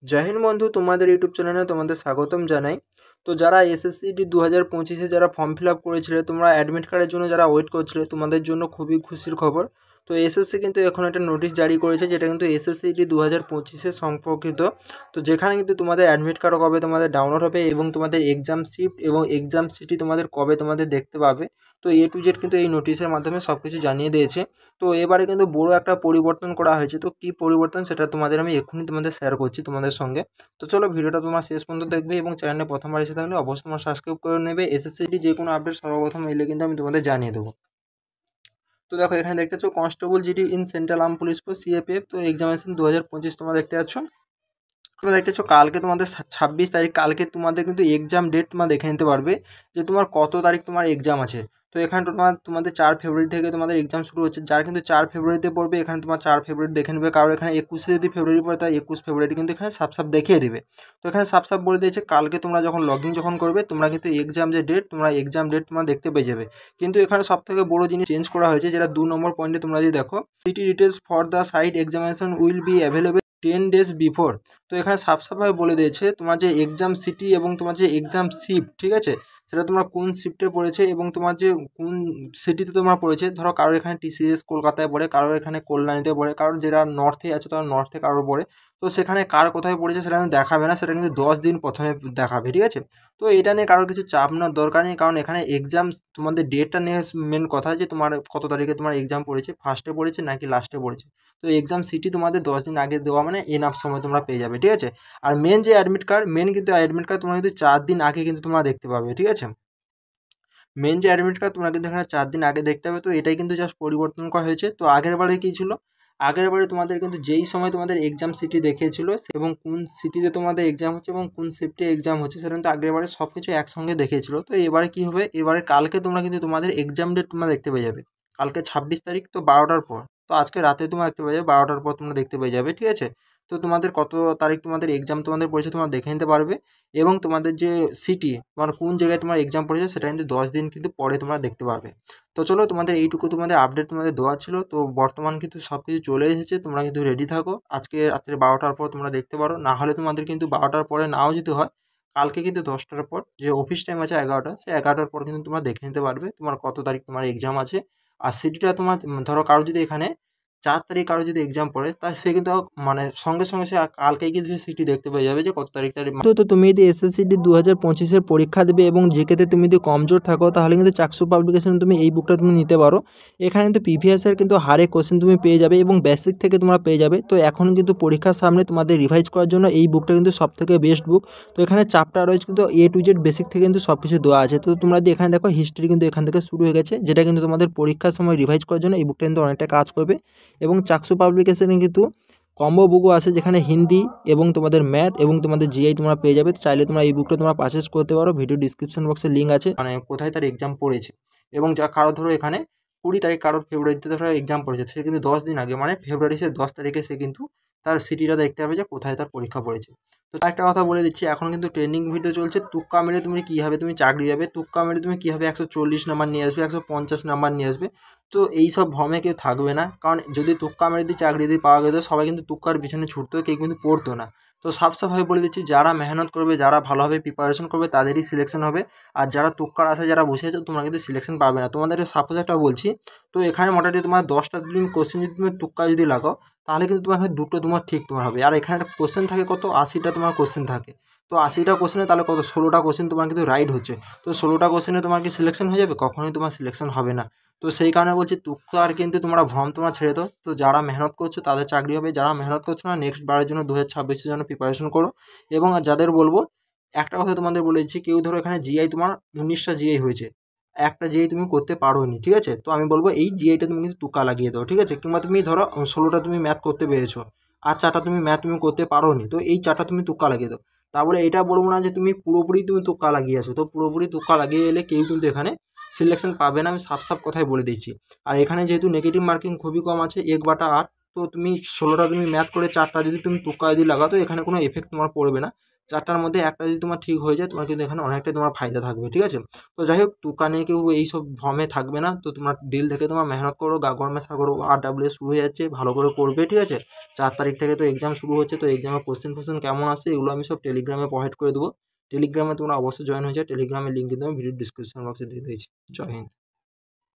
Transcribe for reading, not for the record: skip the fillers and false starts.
জয় হিন্দ বন্ধু, তোমাদের ইউটিউব চ্যানেলে তোমাদের স্বাগতম জানাই। তো যারা এসএসসিটি 2025-এ যারা ফর্ম ফিল আপ করেছিলে, তোমরা অ্যাডমিট কার্ডের জন্য যারা ওয়েট করছিলে, তোমাদের জন্য খুবই খুশির খবর। তো এসএসসি কিন্তু এখন একটা নোটিশ জারি করেছে, যেটা কিন্তু এসএসসিটি 2025-এ সম্পর্কিত। তো যেখানে কিন্তু তোমাদের অ্যাডমিট কার্ড কবে তোমাদের ডাউনলোড হবে এবং তোমাদের এক্সাম শিফট এবং এক্সাম সিটি তোমাদের কবে তোমাদের দেখতে পাবে। তো এ টু জেড কিন্তু এই নোটিশের মাধ্যমে সব কিছু জানিয়ে দিয়েছে। তো এবারে কিন্তু বড় একটা পরিবর্তন করা হয়েছে। তো কী পরিবর্তন সেটা তোমাদের আমি এক্ষুনি তোমাদের শেয়ার করছি তোমাদের সঙ্গে। তো চলো ভিডিওটা তোমার শেষ পর্যন্ত দেখবে এবং চ্যানেলে প্রথমবার এসে থাকলে অবশ্যই তোমার সাবস্ক্রাইব করে নেবে। এসএসসিটি যে কোনো আপডেট সর্বপ্রথম এলে কিন্তু আমি তোমাদের জানিয়ে দেবো। তো দেখো এখানে দেখতে পাচ্ছ constable GD in central arm police force CAPF. তো এক্সামিনেশন 2025 তোমরা দেখতে পাচ্ছ। তোমরা দেখতেছো কালকে তোমাদের 26 তারিখ, কালকে তোমাদের কিন্তু এক্সাম ডেট তোমরা দেখে নিতে পারবে যে তোমার কত তারিখ তোমার এক্সাম আছে। তো এখানে তোমাদের 4 ফেব্রুয়ারি থেকে তোমাদের এক্সাম শুরু হচ্ছে। যার কিন্তু 4 ফেব্রুয়ারিতে পড়বে, এখানে তোমার 4 ফেব্রুয়ারি দেখে নেবে। কারণ এখানে 21 যদি ফেব্রুয়ারি পড়ে, তাই 21 ফেব্রুয়ারি কিন্তু এখানে সাফ দেখিয়ে দেবে। তো এখানে সাফ বলে দিয়েছে কালকে তোমরা যখন লগ ইন যখন করবে, তোমরা কিন্তু এক্সাম যে ডেট, তোমরা এক্সাম ডেট তোমরা দেখতে পেয়ে যাবে। কিন্তু এখানে সব থেকে বড় জিনিস চেঞ্জ করা হয়েছে, যেটা 2 নম্বর পয়েন্টে তোমরা যদি দেখো, city details for the site examination will be available 10 days before. তো এখানে সাফভাবে বলে দিয়েছে তোমার যে এক্সাম সিটি এবং তোমার যে এক্সাম শিফট, ঠিক আছে, সেটা তোমরা কোন শিফটে পড়েছে এবং তোমার যে কোন সিটিতে তোমরা পড়েছে। ধরো কারোর এখানে টিসিএস কলকাতায় পড়ে, কারোর এখানে কল্যাণীতে পড়ে, কারোর যারা নর্থে আছে তারা নর্থে কারোর পড়ে। তো সেখানে কার কোথায় পড়েছে সেটা কিন্তু দেখাবে না, সেটা কিন্তু 10 দিন প্রথমে দেখাবে, ঠিক আছে। তো এটা নিয়ে কারোর কিছু চাপ নেওয়ার দরকার নেই, কারণ এখানে এক্সাম তোমাদের ডেটটা নিয়ে মেন কথা, যে তোমার কত তারিখে তোমার এক্সাম পড়েছে, ফার্স্টে পড়েছে নাকি লাস্টে পড়েছে। তো এক্সাম সিটি তোমাদের 10 দিন আগে দেওয়া মানে এনাফ সময় তোমরা পেয়ে যাবে, ঠিক আছে। আর মেন যে অ্যাডমিট কার্ড, মেন কিন্তু অ্যাডমিট কার্ড তোমরা কিন্তু 4 দিন আগে কিন্তু তোমরা দেখতে পাবে, ঠিক আছে। মেন যে অ্যাডমিট কার্ড তোমরা কিন্তু এখানে 4 দিন আগে দেখতে পাবে। তো এটাই কিন্তু জাস্ট পরিবর্তন করা হয়েছে। তো আগের বারে কী ছিল, আগের বারে তোমাদের কিন্তু যেই সময় তোমাদের এক্সাম সিটি দেখিয়েছিল এবং কোন সিটিতে তোমাদের এক্সাম হচ্ছে এবং কোন শিফটে এক্সাম হচ্ছে, সেটা কিন্তু আগের বারে সব কিছু একসঙ্গে দেখিয়েছিল। তো এবারে কী হবে, এবারে কালকে তোমরা কিন্তু তোমাদের এক্সাম ডেট তোমরা দেখতে পেয়ে যাবে। কালকে 26 তারিখ, তো 12টার পর। তো আজকে রাতে তোমরা দেখতে পেয়ে যাবে, 12টার পর তোমরা দেখতে পেয়ে যাবে, ঠিক আছে। তো তোমাদের কত তারিখ তোমাদের এক্সাম তোমাদের পড়েছে তোমরা দেখে নিতে পারবে। এবং তোমাদের যে সিটি, মানে কোন জায়গায় তোমার এক্সাম পড়েছে, সেটা কিন্তু 10 দিন কিন্তু পরে তোমরা দেখতে পারবে। তো চলো তোমাদের এইটুকু তোমাদের আপডেট তোমাদের দেওয়া ছিল। তো বর্তমান কিন্তু সব কিছু চলে এসেছে, তোমরা কিন্তু রেডি থাকো। আজকে রাত্রে 12টার পর তোমরা দেখতে পারো, না হলে তোমাদের কিন্তু 12টার পরে নাও যদি হয়, কালকে কিন্তু 10টার পর যে অফিস টাইম আছে 11টা, সেই 11টার পর কিন্তু তোমরা দেখে নিতে পারবে তোমার কত তারিখ তোমার এক্সাম আছে। আর সিটিটা তোমার ধরো কারো যদি এখানে 4 তারিখ কারো যদি এক্সাম পড়ে, তা সে কিন্তু মানে সঙ্গে সঙ্গে সে কালকেই কিন্তু সিটি দেখতে পেয়ে যাবে যে কত তারিখ তারিখ। তো তুমি যদি এসএসসিটি 2025-এর পরীক্ষা দেবে এবং জিকেতে তুমি যদি কমজোর থাকো, তাহলে কিন্তু চাকসু পাবলিকেশন তুমি এই বুকটা তুমি নিতে পারো। এখানে কিন্তু প্রিভিয়াসের কিন্তু হারে কোশ্চেন তুমি পেয়ে যাবে এবং বেসিক থেকে তোমরা পেয়ে যাবে। তো এখন কিন্তু পরীক্ষার সামনে তোমাদের রিভাইজ করার জন্য এই বুকটা কিন্তু সব থেকে বেস্ট বুক। তো এখানে চ্যাপ্টার রয়েছে কিন্তু এ টু জেড বেসিক থেকে কিন্তু সব কিছু দেওয়া আছে। তো তোমরা যদি এখানে দেখো হিস্ট্রি কিন্তু এখান থেকে শুরু হয়ে গেছে, যেটা কিন্তু তোমাদের পরীক্ষার সময় রিভাইজ করার জন্য এই বুকটা কিন্তু অনেকটা কাজ করবে। এবং চাকসু পাবলিকেশনে কিন্তু কম্বো বুকও আছে, যেখানে হিন্দি এবং তোমাদের ম্যাথ এবং তোমাদের জিআই তোমরা পেয়ে যাবে। তো চাইলে তোমরা এই বুকটা তোমরা পারচেস করতে পারো, ভিডিও ডিসক্রিপশন বক্সে লিঙ্ক আছে, মানে কোথায় তার এক্সাম পড়েছে। এবং যা কারো ধরো এখানে 20 তারিখ, কারোর ফেব্রুয়ারিতে ধরো এক্সাম পড়েছে, সে কিন্তু 10 দিন আগে মানে ফেব্রুয়ারি 10 তারিখে সে কিন্তু তার সিটিটা দেখতে হবে যে কোথায় তার পরীক্ষা পড়েছে। তো একটা কথা বলে দিচ্ছি, এখন কিন্তু ট্রেন্ডিং ভিডিও চলছে তুক্কা মেরে তুমি কীভাবে তুমি চাকরি যাবে, তুক্কা মেরে তুমি কীভাবে 140 নাম্বার নিয়ে আসবে, 150 নাম্বার নিয়ে আসবে। তো এই সব ভ্রমে কেউ থাকবে না, কারণ যদি তুক্কা মেরে দিয়ে চাকরি দিয়ে পাওয়া যেত, সবাই কিন্তু তুক্কার পিছনে ছুটতো, কেউ কিন্তু পড়তো না। তো সাফভাবে বলে দিচ্ছি, যারা মেহনত করবে, যারা ভালোভাবে প্রিপারেশন করবে, তাদেরই সিলেকশন হবে। আর যারা তুক্কার আশায় যারা বসে আছে, তোমরা কিন্তু সিলেকশন পাবে না। তোমাদেরকে সাপোজ একটা বলছি, তো এখানে মোটামুটি তোমার 10টা তুমি কোশ্চেন যদি তুমি তুক্কা যদি লাগাও, তাহলে কিন্তু তোমার দুটো তোমার ঠিক তোমার হবে। আর এখানে একটা কোশ্চেন থাকে কত, 80টা তোমার কোশ্চেন থাকে। তো 80টা কোশ্চেনে তাহলে কত, 16টা কোশ্চেন তোমার কিন্তু রাইট হচ্ছে। তো 16টা কোশ্চেনে তোমার কি সিলেকশন হয়ে যাবে? কখনোই তোমার সিলেকশন হবে না। তো সেই কারণে বলছি তুক্কার কিন্তু তোমরা ভ্রম তোমরা ছেড়ে দাও। তো যারা মেহনত করছো তাদের চাকরি হবে, যারা মেহনত করছো না নেক্সট বারের জন্য 2026-এর জন্য প্রিপারেশন করো। এবং যাদের বলবো, একটা কথা তোমাদের বলে দিচ্ছি, কেউ ধরো এখানে জিআই তোমার 19টা জিআই হয়েছে, একটা জিআই তুমি করতে পারোনি, ঠিক আছে, তো আমি বলবো এই জিআইটা তুমি কিন্তু তুক্কা লাগিয়ে দাও, ঠিক আছে। কিংবা তুমি ধরো 16টা তুমি ম্যাথ করতে পেরেছো, আর 4টা তুমি ম্যাথ তুমি করতে পারোনি, তো এই 4টা তুমি তুক্কা লাগিয়ে দাও। তা বলে এটা বলবো না যে তুমি পুরোপুরি তুমি তুক্কা লাগিয়ে আসো। তো পুরোপুরি তুক্কা লাগিয়ে এলে কেউ কিন্তু এখানে সিলেকশন পাবে না, আমি সাফ কথাই বলে দিচ্ছি। আর এখানে যেহেতু নেগেটিভ মার্কিং খুবই কম আছে, 1/8, তো তুমি 16টা তুমি ম্যাথ করে 4টা যদি তুমি তুক্কা যদি লাগাও তো এখানে কোনো এফেক্ট তোমার পড়বে না। 4টার মধ্যে একটা যদি তোমার ঠিক হয়ে যায় তোমার কিন্তু এখানে অনেকটাই তোমার ফায়দা থাকবে, ঠিক আছে। তো যাই হোক, তুক্কা নিয়ে কেউ এইসব ভ্রমে থাকবে না। তো তোমার দিল থেকে তোমার মেহনত করো, গা গরমেশা করো, RWS শুরু হয়ে যাচ্ছে, ভালো করে করবে, ঠিক আছে। 4 তারিখ থেকে তো এক্সাম শুরু হচ্ছে, তো এক্সামের কোশ্চেন ফোশ্চেন কেমন আসে এগুলো আমি সব টেলিগ্রামে প্রোভাইড করে দেবো। টেলিগ্রামে তোমরা অবশ্যই জয়েন হয়ে যায়, টেলিগ্রামের লিঙ্ক কিন্তু আমি ভিডিও ডিসক্রিপশন বক্সে দিয়ে দিয়েছি। জয় হিন্দ।